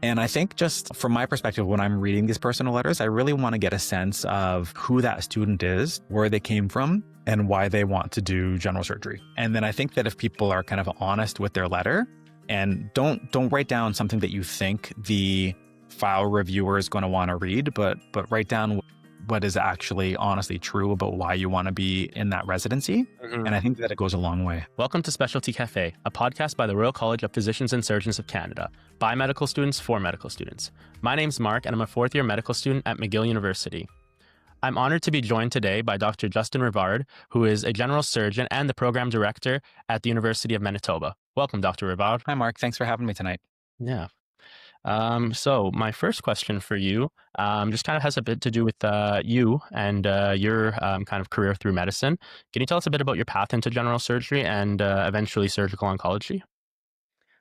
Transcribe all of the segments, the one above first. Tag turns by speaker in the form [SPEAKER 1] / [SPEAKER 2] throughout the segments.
[SPEAKER 1] And I think just from my perspective, when I'm reading these personal letters, I really want to get a sense of who that student is, where they came from, and why they want to do general surgery. And then I think that if people are kind of honest with their letter and don't write down something that you think the file reviewer is going to want to read, but write down what is actually honestly true about why you want to be in that residency. And I think that it goes a long way.
[SPEAKER 2] Welcome to Specialty Café, a podcast by the Royal College of Physicians and Surgeons of Canada, by medical students for medical students. My name's Mark, and I'm a fourth-year medical student at McGill University. I'm honored to be joined today by Dr. Justin Rivard, who is a general surgeon and the program director at the University of Manitoba. Welcome, Dr. Rivard.
[SPEAKER 1] Hi, Mark. Thanks for having me tonight.
[SPEAKER 2] Yeah. So my first question for you just kind of has a bit to do with you and your kind of career through medicine. Can you tell us a bit about your path into general surgery and eventually surgical oncology?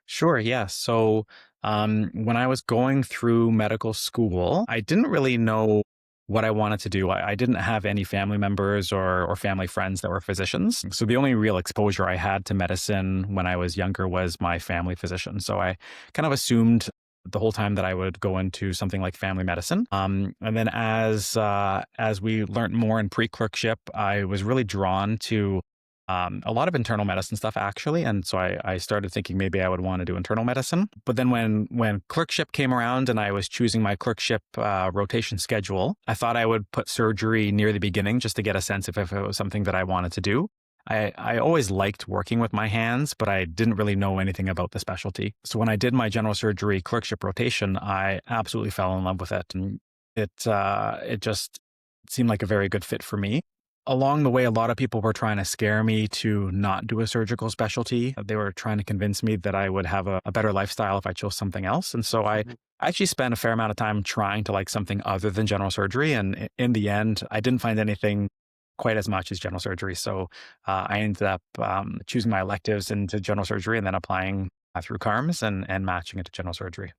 [SPEAKER 1] Sure. Yeah. So when I was going through medical school, I didn't really know what I wanted to do. I didn't have any family members or family friends that were physicians. So the only real exposure I had to medicine when I was younger was my family physician. So I kind of assumed the whole time that I would go into something like family medicine. And then as we learned more in pre-clerkship, I was really drawn to a lot of internal medicine stuff, actually. And so I started thinking maybe I would want to do internal medicine. But then when clerkship came around and I was choosing my clerkship rotation schedule, I thought I would put surgery near the beginning just to get a sense of if it was something that I wanted to do. I always liked working with my hands, but I didn't really know anything about the specialty. So when I did my general surgery clerkship rotation, I absolutely fell in love with it. And it just seemed like a very good fit for me. Along the way, a lot of people were trying to scare me to not do a surgical specialty. They were trying to convince me that I would have a better lifestyle if I chose something else. And so I actually spent a fair amount of time trying to like something other than general surgery. And in the end, I didn't find anything quite as much as general surgery. So I ended up choosing my electives into general surgery and then applying through CaRMS and matching it to general surgery.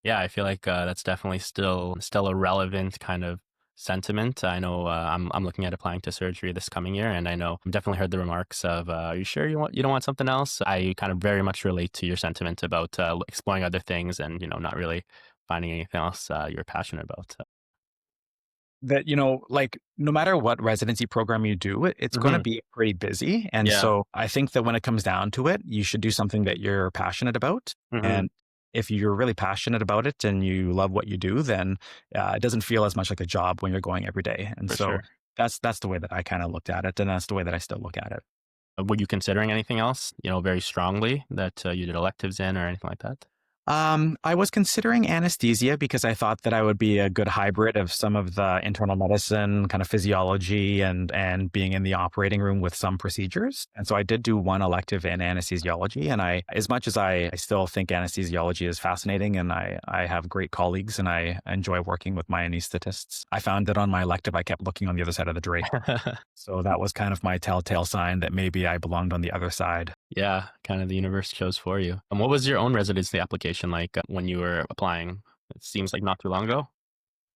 [SPEAKER 2] Yeah, I feel like that's definitely still a relevant kind of sentiment. I know I'm looking at applying to surgery this coming year, and I know I've definitely heard the remarks of, "Are you sure you don't want something else?" I kind of very much relate to your sentiment about exploring other things and not really finding anything else you're passionate about.
[SPEAKER 1] That, like no matter what residency program you do, it's going to be pretty busy. And so I think that when it comes down to it, you should do something that you're passionate about. And if you're really passionate about it and you love what you do, then it doesn't feel as much like a job when you're going every day. And that's the way that I kind of looked at it. And that's the way that I still look at it.
[SPEAKER 2] Were you considering anything else, very strongly that you did electives in or anything like that?
[SPEAKER 1] I was considering anesthesia because I thought that I would be a good hybrid of some of the internal medicine kind of physiology and being in the operating room with some procedures. And so I did do one elective in anesthesiology. And as much as I still think anesthesiology is fascinating and I have great colleagues and I enjoy working with my anesthetists, I found that on my elective, I kept looking on the other side of the drape. So that was kind of my telltale sign that maybe I belonged on the other side.
[SPEAKER 2] Yeah, kind of the universe chose for you. And what was your own residency application like when you were applying? It seems like not too long ago.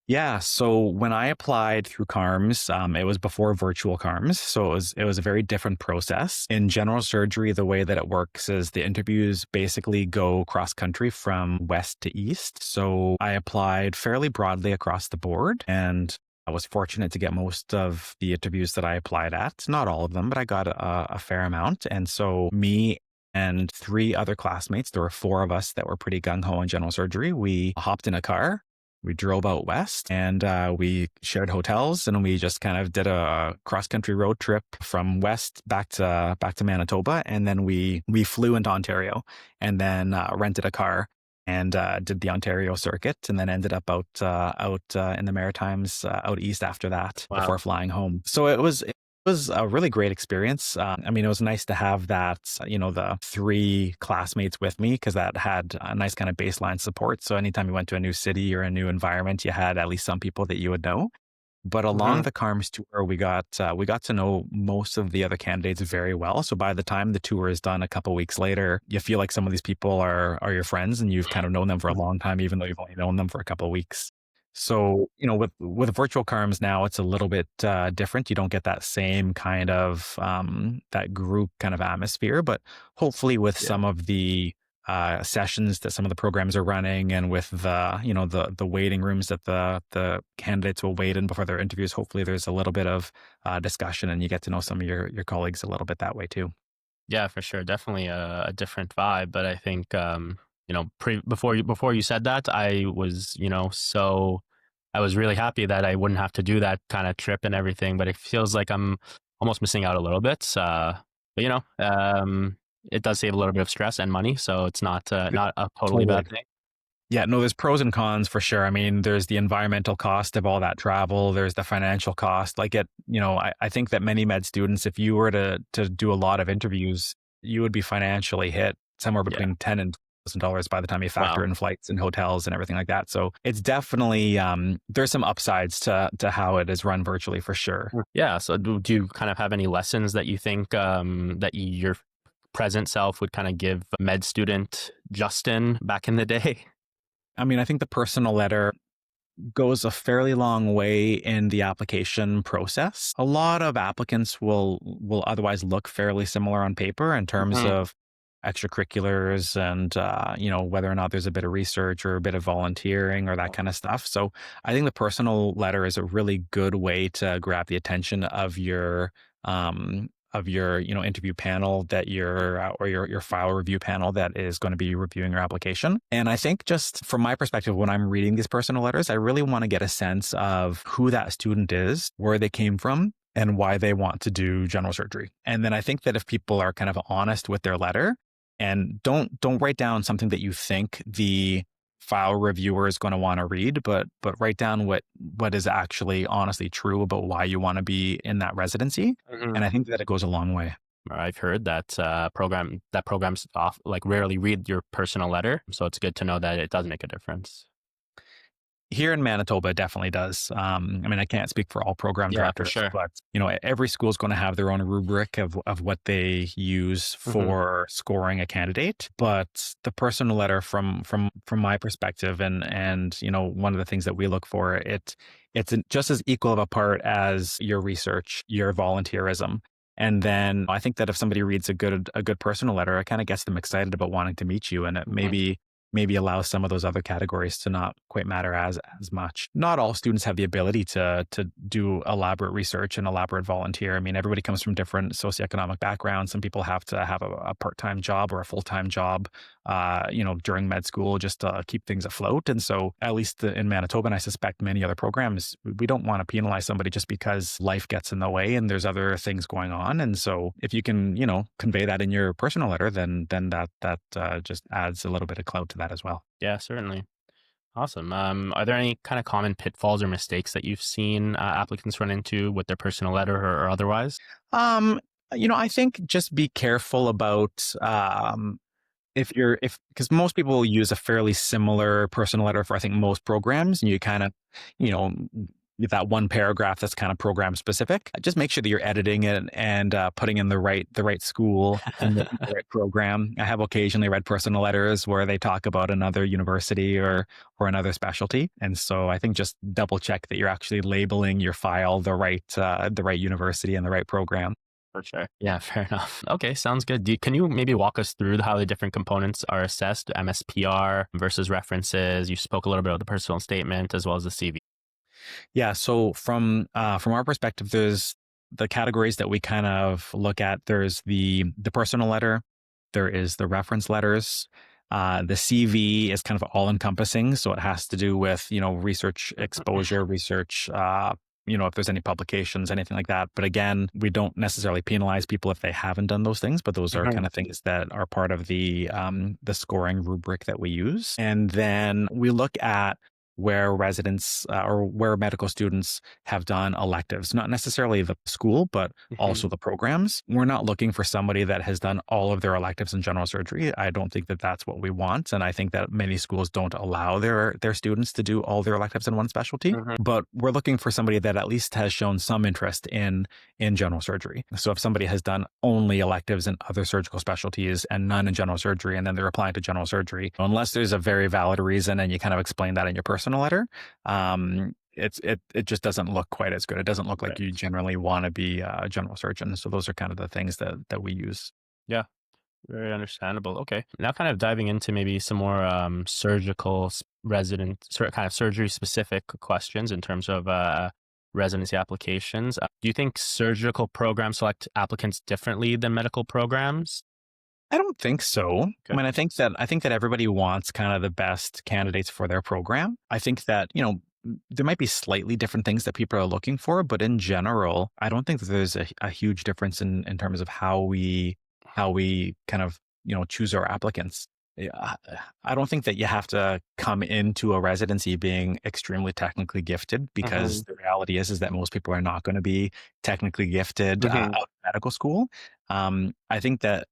[SPEAKER 1] Yeah. So when I applied through CaRMS, it was before virtual CaRMS. So it was a very different process. In general surgery, the way that it works is the interviews basically go cross country from west to east. So I applied fairly broadly across the board, and I was fortunate to get most of the interviews that I applied at. Not all of them, but I got a fair amount. And so me and 3 other classmates, there were 4 of us that were pretty gung-ho in general surgery. We hopped in a car, we drove out west, and we shared hotels, and we just kind of did a cross-country road trip from west back to Manitoba. And then we flew into Ontario and then rented a car and did the Ontario circuit, and then ended up out in the Maritimes, out east after that. Wow. Before flying home. So it was a really great experience. I mean, it was nice to have that, the 3 classmates with me, because that had a nice kind of baseline support. So anytime you went to a new city or a new environment, you had at least some people that you would know. But along the CaRMS tour, we got to know most of the other candidates very well. So by the time the tour is done a couple of weeks later, you feel like some of these people are your friends and you've kind of known them for a long time, even though you've only known them for a couple of weeks. So, with virtual CaRMS now, it's a little bit different. You don't get that same kind of that group kind of atmosphere, but hopefully with some of the sessions that some of the programs are running, and with the the waiting rooms that the candidates will wait in before their interviews. Hopefully, there's a little bit of discussion, and you get to know some of your colleagues a little bit that way too.
[SPEAKER 2] Yeah, for sure. Definitely a different vibe. But I think, before you said that, I was, I was really happy that I wouldn't have to do that kind of trip and everything. But it feels like I'm almost missing out a little bit. But it does save a little bit of stress and money, so it's not a totally
[SPEAKER 1] Totally.
[SPEAKER 2] bad thing.
[SPEAKER 1] Yeah, no, there's pros and cons for sure. I mean, there's the environmental cost of all that travel. There's the financial cost. I think that many med students, if you were to do a lot of interviews, you would be financially hit somewhere
[SPEAKER 2] Yeah.
[SPEAKER 1] between $10,000 by the time you factor
[SPEAKER 2] Wow.
[SPEAKER 1] in flights and hotels and everything like that. So it's definitely there's some upsides to how it is run virtually for sure.
[SPEAKER 2] Yeah. So do you kind of have any lessons that you think that your present self would kind of give med student Justin back in the day?
[SPEAKER 1] I mean, I think the personal letter goes a fairly long way in the application process. A lot of applicants will otherwise look fairly similar on paper in terms
[SPEAKER 2] Mhm.
[SPEAKER 1] of extracurriculars and whether or not there's a bit of research or a bit of volunteering or that kind of stuff. So I think the personal letter is a really good way to grab the attention of your interview panel that or your file review panel that is going to be reviewing your application. And I think just from my perspective, when I'm reading these personal letters, I really want to get a sense of who that student is, where they came from, and why they want to do general surgery. And then I think that if people are kind of honest with their letter and don't write down something that you think the file reviewer is going to want to read, but write down what is actually honestly true about why you want to be in that residency. And
[SPEAKER 2] Mhm.
[SPEAKER 1] I think that it goes a long way.
[SPEAKER 2] I've heard that programs off like rarely read your personal letter, so it's good to know that it does make a difference.
[SPEAKER 1] Here in Manitoba, it definitely does. I mean, I can't speak for all program
[SPEAKER 2] Yeah, for
[SPEAKER 1] directors,
[SPEAKER 2] sure.
[SPEAKER 1] but every school is going to have their own rubric of what they use
[SPEAKER 2] Mhm.
[SPEAKER 1] for scoring a candidate. But the personal letter, from my perspective, and one of the things that we look for, just as equal of a part as your research, your volunteerism. And then I think that if somebody reads a good personal letter, it kind of gets them excited about wanting to meet you, and it
[SPEAKER 2] Mhm.
[SPEAKER 1] maybe allow some of those other categories to not quite matter as much. Not all students have the ability to do elaborate research and elaborate volunteer. I mean, everybody comes from different socioeconomic backgrounds. Some people have to have a part-time job or a full-time job, during med school just to keep things afloat. And so, at least in Manitoba, and I suspect many other programs, we don't want to penalize somebody just because life gets in the way and there's other things going on. And so, if you can, convey that in your personal letter, then that just adds a little bit of clout to that as well.
[SPEAKER 2] Yeah, certainly. Awesome. Are there any kind of common pitfalls or mistakes that you've seen applicants run into with their personal letter or otherwise?
[SPEAKER 1] Um, I think just be careful about if because most people use a fairly similar personal letter for I think most programs, and you kind of, you know, get that one paragraph that's kind of program specific. Just make sure that you're editing it and putting in the right school and the right program. I have occasionally read personal letters where they talk about another university or another specialty, and so I think just double check that you're actually labeling your file the right university and the right program.
[SPEAKER 2] For sure. Yeah, fair enough. Okay, sounds good. Can you maybe walk us through how the different components are assessed? MSPR versus references. You spoke a little bit about the personal statement as well as the CV.
[SPEAKER 1] Yeah. So from our perspective, there's the categories that we kind of look at. There's the personal letter. There is the reference letters. The CV is kind of all encompassing, so it has to do with research exposure, research. If there's any publications, anything like that. But again, we don't necessarily penalize people if they haven't done those things. But those are
[SPEAKER 2] Mhm.
[SPEAKER 1] kind of things that are part of the scoring rubric that we use. And then we look at where residents or where medical students have done electives, not necessarily the school, but
[SPEAKER 2] Mhm.
[SPEAKER 1] also the programs. We're not looking for somebody that has done all of their electives in general surgery. I don't think that that's what we want. And I think that many schools don't allow their students to do all their electives in one specialty.
[SPEAKER 2] Mhm.
[SPEAKER 1] But we're looking for somebody that at least has shown some interest in general surgery. So if somebody has done only electives in other surgical specialties and none in general surgery, and then they're applying to general surgery, unless there's a very valid reason and you kind of explain that in your personal letter, it just doesn't look quite as good. It doesn't look like
[SPEAKER 2] Right.
[SPEAKER 1] you generally want to be a general surgeon. So those are kind of the things that we use.
[SPEAKER 2] Yeah. Very understandable. Okay. Now, kind of diving into maybe some more surgical kind of surgery specific questions in terms of residency applications. Do you think surgical programs select applicants differently than medical programs?
[SPEAKER 1] I don't think so. I
[SPEAKER 2] Okay.
[SPEAKER 1] mean, I think that everybody wants kind of the best candidates for their program. I think that, there might be slightly different things that people are looking for, but in general, I don't think that there's a huge difference in terms of how we kind of, choose our applicants. Yeah, I don't think that you have to come into a residency being extremely technically gifted, because
[SPEAKER 2] Hmm.
[SPEAKER 1] the reality is that most people are not going to be technically gifted
[SPEAKER 2] Hmm.
[SPEAKER 1] out of medical school. I think that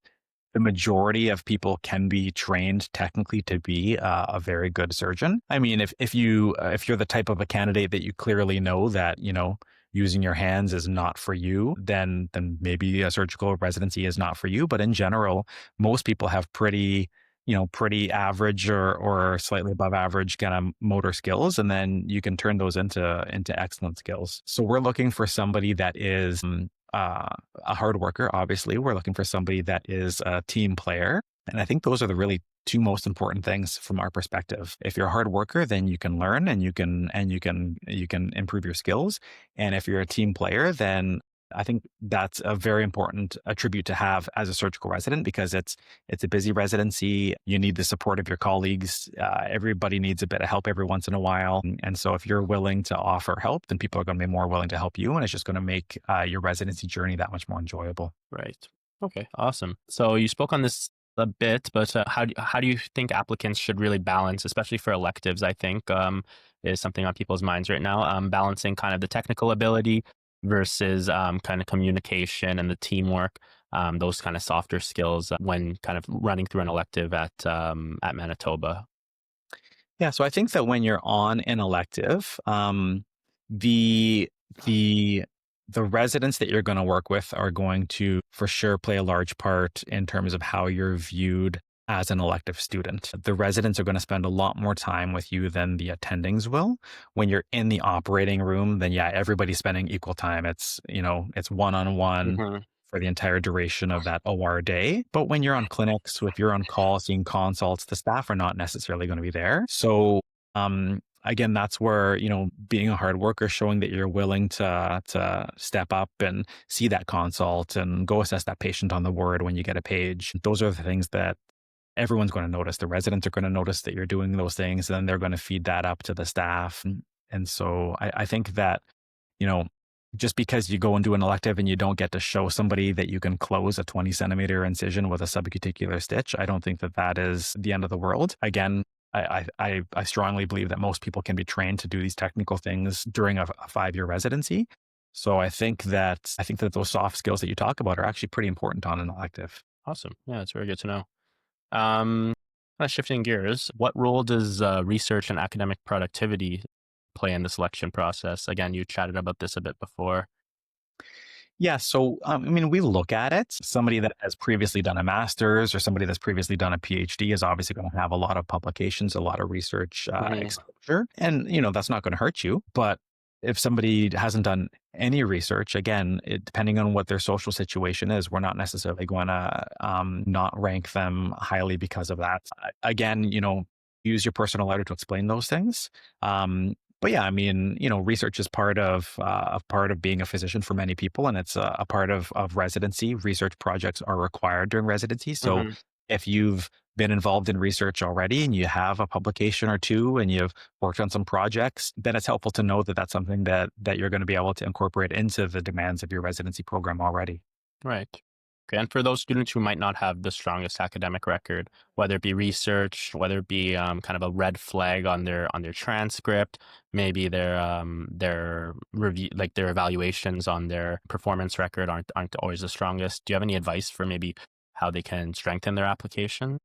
[SPEAKER 1] the majority of people can be trained technically to be a very good surgeon. I mean, if you're the type of a candidate that you clearly know that using your hands is not for you, then maybe a surgical residency is not for you. But in general, most people have pretty average or slightly above average kind of motor skills, and then you can turn those into excellent skills. So we're looking for somebody that is uh, a hard worker. Obviously, we're looking for somebody that is a team player, and I think those are the really two most important things from our perspective. If you're a hard worker, then you can learn and you can improve your skills. And if you're a team player, then I think that's a very important attribute to have as a surgical resident, because it's a busy residency. You need the support of your colleagues. Everybody needs a bit of help every once in a while. And so if you're willing to offer help, then people are going to be more willing to help you. And it's just going to make your residency journey that much more enjoyable.
[SPEAKER 2] Right. Okay. Awesome. So you spoke on this a bit, but how do you think applicants should really balance, especially for electives? I think is something on people's minds right now. Balancing kind of the technical ability versus kind of communication and the teamwork. Those kind of softer skills when kind of running through an elective at Manitoba.
[SPEAKER 1] Yeah, so I think that when you're on an elective, the the the residents that you're going to work with are going to for sure play a large part in terms of how you're viewed as an elective student. The residents are going to spend a lot more time with you than the attendings will. When you're in the operating room, then yeah, everybody's spending equal time. It's one-on-one
[SPEAKER 2] Hmm.
[SPEAKER 1] for the entire duration of that OR day. But when you're on clinics, if you're on call seeing consults, the staff are not necessarily going to be there. So again, that's where, being a hard worker, showing that you're willing to step up and see that consult and go assess that patient on the ward when you get a page. Those are the things that everyone's going to notice. The residents are going to notice that you're doing those things, and then they're going to feed that up to the staff. And so I think that, you know, just because you go and do an elective and you don't get to show somebody that you can close a 20-centimeter incision with a subcuticular stitch, I don't think that that is the end of the world. Again, I strongly believe that most people can be trained to do these technical things during a 5-year residency. So I think that those soft skills that you talk about are actually pretty important on an elective.
[SPEAKER 2] Awesome. Yeah, it's very good to know. Um, Kind of shifting gears, what role does research and academic productivity play in the selection process? Again, you chatted about this a bit before.
[SPEAKER 1] Yeah. So, I mean, we look at it. Somebody that has previously done a master's or somebody that's previously done a PhD is obviously going to have a lot of publications, a lot of research
[SPEAKER 2] Hmm.
[SPEAKER 1] exposure. And, that's not going to hurt you. But if somebody hasn't done any research, again, depending on what their social situation is, we're not necessarily going to not rank them highly because of that. Again, use your personal letter to explain those things. But yeah, I mean, research is part of being a physician for many people, and it's a part of residency. Research projects are required during residency. So
[SPEAKER 2] Hmm.
[SPEAKER 1] if you've been involved in research already and you have a publication or two and you've worked on some projects, then it's helpful to know that that's something that you're going to be able to incorporate into the demands of your residency program already.
[SPEAKER 2] Right. Okay. And for those students who might not have the strongest academic record, whether it be research, whether it be kind of a red flag on their transcript, maybe their review, like their evaluations on their performance record aren't always the strongest. Do you have any advice for maybe how they can strengthen their application?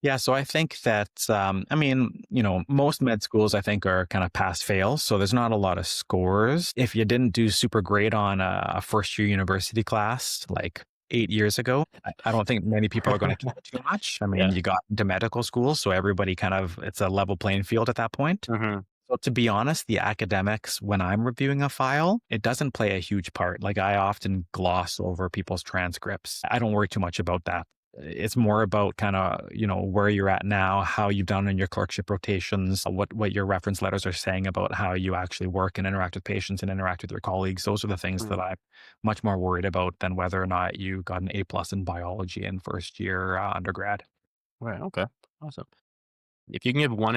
[SPEAKER 1] Yeah, so I think that, I mean, most med schools I think are kind of pass fail. So there's not a lot of scores. If you didn't do super great on a first year university class like 8 years ago, I don't think many people are going to care too much. I mean,
[SPEAKER 2] Yeah.
[SPEAKER 1] you got into medical school, so everybody it's a level playing field at that point.
[SPEAKER 2] Hmm.
[SPEAKER 1] So to be honest, the academics, when I'm reviewing a file, it doesn't play a huge part. Like I often gloss over people's transcripts. I don't worry too much about that. it's more about kind of, where you're at now, how you've done in your clerkship rotations, what your reference letters are saying about how you actually work and interact with patients and interact with your colleagues. Those are the things that
[SPEAKER 2] Mhm.
[SPEAKER 1] I'm much more worried about than whether or not you got an A+ in biology in first year undergrad.
[SPEAKER 2] Right. Okay. Awesome. If you can give one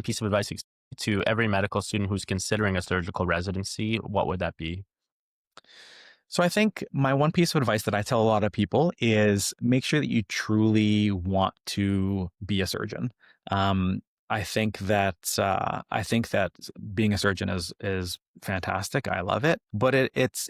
[SPEAKER 2] piece of advice to every medical student who's considering a surgical residency, what would that be?
[SPEAKER 1] So I think my one piece of advice that I tell a lot of people is make sure that you truly want to be a surgeon. Um, I think that being a surgeon is fantastic. I love it, but it's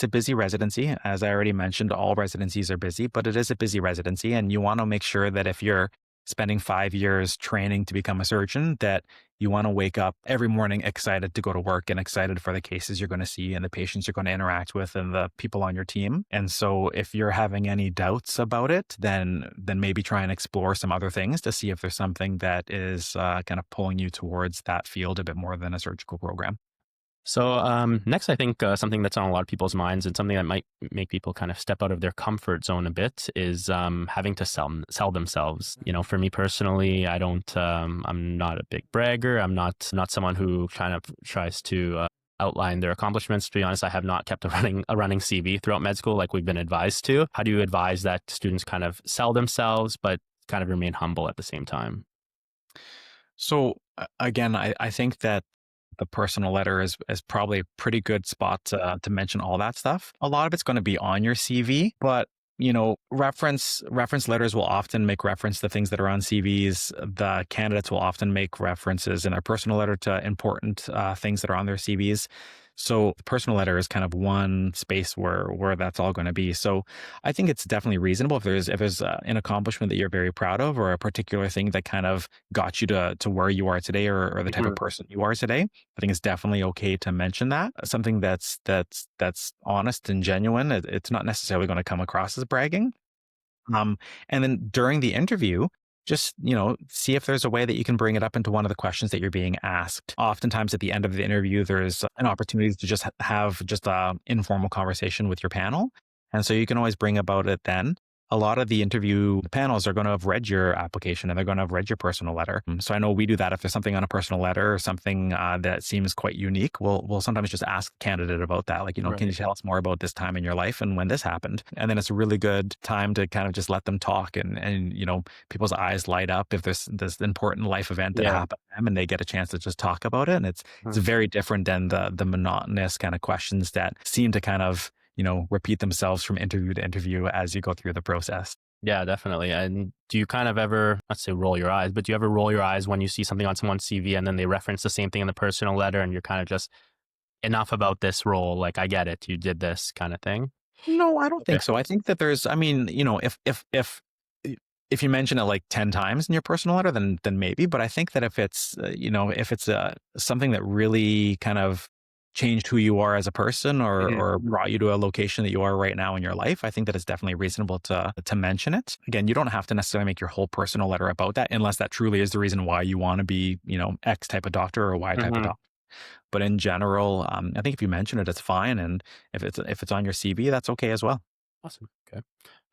[SPEAKER 1] a busy residency. As I already mentioned, all residencies are busy, but it is a busy residency, and you want to make sure that if you're spending 5 years training to become a surgeon, that you want to wake up every morning excited to go to work and excited for the cases you're going to see and the patients you're going to interact with and the people on your team. And so if you're having any doubts about it, then maybe try and explore some other things to see if there's something that is kind of pulling you towards that field a bit more than a surgical program.
[SPEAKER 2] So next, I think something that's on a lot of people's minds and something that might make people kind of step out of their comfort zone a bit is having to sell themselves. You know, for me personally, I don't. I'm not a big bragger. I'm not someone who kind of tries to outline their accomplishments. To be honest, I have not kept a running CV throughout med school like we've been advised to. How do you advise that students kind of sell themselves but kind of remain humble at the same time?
[SPEAKER 1] So again, I think that the personal letter is probably a pretty good spot to mention all that stuff. A lot of it's going to be on your CV, but reference letters will often make reference to things that are on CVs. The candidates will often make references in their personal letter to important things that are on their CVs. So the personal letter is kind of one space where that's all going to be. So I think it's definitely reasonable if there's an accomplishment that you're very proud of or a particular thing that kind of got you to where you are today or the type of
[SPEAKER 2] Mhm.
[SPEAKER 1] person you are today. I think it's definitely okay to mention that. Something that's honest and genuine. It's not necessarily going to come across as bragging. Um, and then during the interview, just, see if there's a way that you can bring it up into one of the questions that you're being asked. Oftentimes at the end of the interview, there's an opportunity to just have just a informal conversation with your panel. And so you can always bring about it then. A lot of the interview panels are going to have read your application and they're going to have read your personal letter. So I know we do that if there's something on a personal letter or something that seems quite unique. We'll sometimes just ask the candidate about that. Like, can you
[SPEAKER 2] Right.
[SPEAKER 1] tell us more about this time in your life and when this happened? And then it's a really good time to kind of just let them talk and people's eyes light up if there's this important life event that
[SPEAKER 2] Yeah.
[SPEAKER 1] happened to them and they get a chance to just talk about it. And it's
[SPEAKER 2] Mhm.
[SPEAKER 1] very different than the monotonous kind of questions that seem to kind of repeat themselves from interview to interview as you go through the process.
[SPEAKER 2] Yeah, definitely. And do you kind of ever, let's say roll your eyes, but do you ever roll your eyes when you see something on someone's CV and then they reference the same thing in the personal letter and you're kind of just enough about this role, like I get it, you did this kind of thing?
[SPEAKER 1] No, I don't
[SPEAKER 2] Okay.
[SPEAKER 1] think so. I think that I mean, if you mention it like 10 times in your personal letter, then maybe. But I think that if it's something that really kind of changed who you are as a person
[SPEAKER 2] Mhm.
[SPEAKER 1] or brought you to a location that you are right now in your life, I think that it's definitely reasonable to mention it. Again, you don't have to necessarily make your whole personal letter about that unless that truly is the reason why you want to be, X type of doctor or Y type of
[SPEAKER 2] Mhm.
[SPEAKER 1] doctor. But in general, I think if you mention it, it's fine. And if it's on your CV, that's okay as well.
[SPEAKER 2] Awesome. Okay.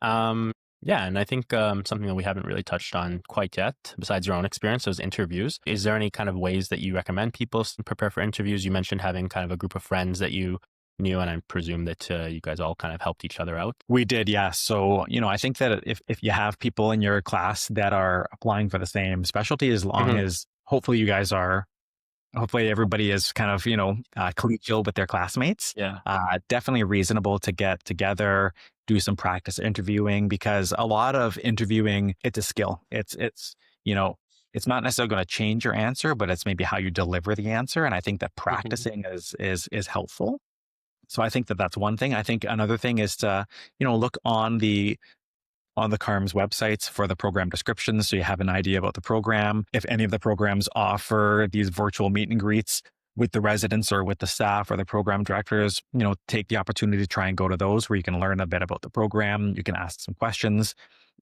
[SPEAKER 2] Um, yeah, and I think something that we haven't really touched on quite yet, besides your own experience, those interviews. Is there any kind of ways that you recommend people prepare for interviews? You mentioned having kind of a group of friends that you knew, and I presume that you guys all kind of helped each other out.
[SPEAKER 1] We did, yes. So, I think that if you have people in your class that are applying for the same specialty, as long
[SPEAKER 2] Hmm.
[SPEAKER 1] as hopefully everybody is kind of, collegial with their classmates,
[SPEAKER 2] Yeah.
[SPEAKER 1] definitely reasonable to get together, do some practice interviewing because a lot of interviewing, it's a skill. You know, it's not necessarily going to change your answer, but it's maybe how you deliver the answer. And I think that
[SPEAKER 2] Hmm.
[SPEAKER 1] practicing is helpful. So I think that that's one thing. I think another thing is to, look on the CaRMS websites for the program descriptions so you have an idea about the program. If any of the programs offer these virtual meet and greets with the residents or with the staff or the program directors, take the opportunity to try and go to those where you can learn a bit about the program. You can ask some questions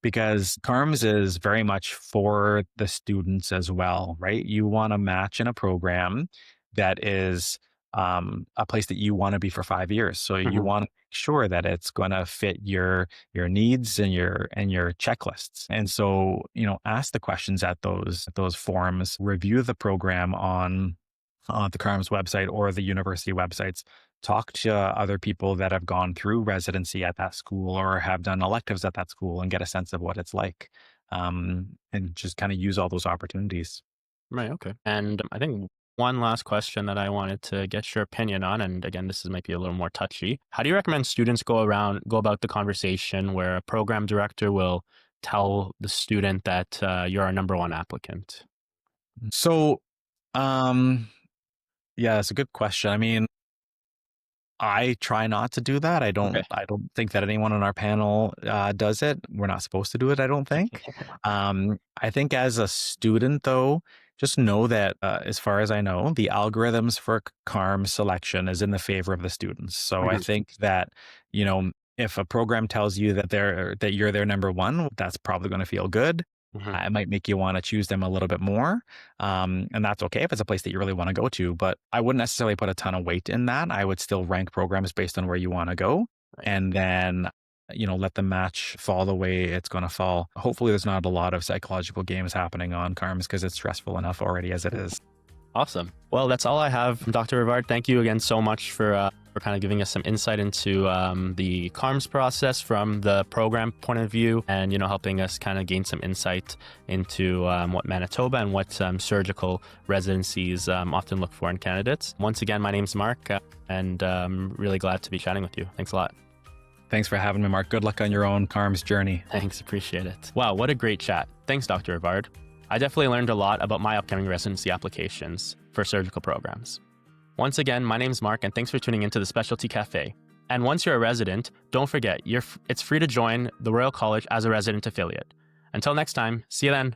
[SPEAKER 1] because CaRMS is very much for the students as well, right? You want to match in a program that is a place that you want to be for 5 years. So you
[SPEAKER 2] Hmm.
[SPEAKER 1] want sure that it's going to fit your needs and your checklists. And so, ask the questions at those forums, review the program on the CaRMS website or the university websites. Talk to other people that have gone through residency at that school or have done electives at that school and get a sense of what it's like. And just kind of use all those opportunities.
[SPEAKER 2] Right. Okay. And I think one last question that I wanted to get your opinion on, and again, might be a little more touchy. How do you recommend students go about the conversation where a program director will tell the student that you're a number one applicant?
[SPEAKER 1] So, um, yeah, it's a good question. I mean, I try not to do that.
[SPEAKER 2] Okay.
[SPEAKER 1] I don't think that anyone on our panel does it. We're not supposed to do it, I don't think. I think as a student, though, just know that as far as I know, the algorithms for CARM selection is in the favor of the students. So I
[SPEAKER 2] Mhm,
[SPEAKER 1] think that, if a program tells you that you're their number one, that's probably going to feel good.
[SPEAKER 2] mhm.
[SPEAKER 1] It might make you want to choose them a little bit more. And that's okay if it's a place that you really want to go to. But I wouldn't necessarily put a ton of weight in that. I would still rank programs based on where you want to go.
[SPEAKER 2] Right.
[SPEAKER 1] And then, let the match fall the way it's going to fall. Hopefully, there's not a lot of psychological games happening on CARMS because it's stressful enough already as it is.
[SPEAKER 2] Awesome. Well, that's all I have, Dr. Rivard. Thank you again so much for kind of giving us some insight into the CARMS process from the program point of view, and helping us kind of gain some insight into what Manitoba and what surgical residencies often look for in candidates. Once again, my name's Mark, and I'm really glad to be chatting with you. Thanks a lot.
[SPEAKER 1] Thanks for having me, Mark. Good luck on your own CARMS journey.
[SPEAKER 2] Thanks, appreciate it. Wow, what a great chat. Thanks, Dr. Rivard. I definitely learned a lot about my upcoming residency applications for surgical programs. Once again, my name's Mark, and thanks for tuning into the Specialty Café. And once you're a resident, don't forget, it's free to join the Royal College as a resident affiliate. Until next time, see you then.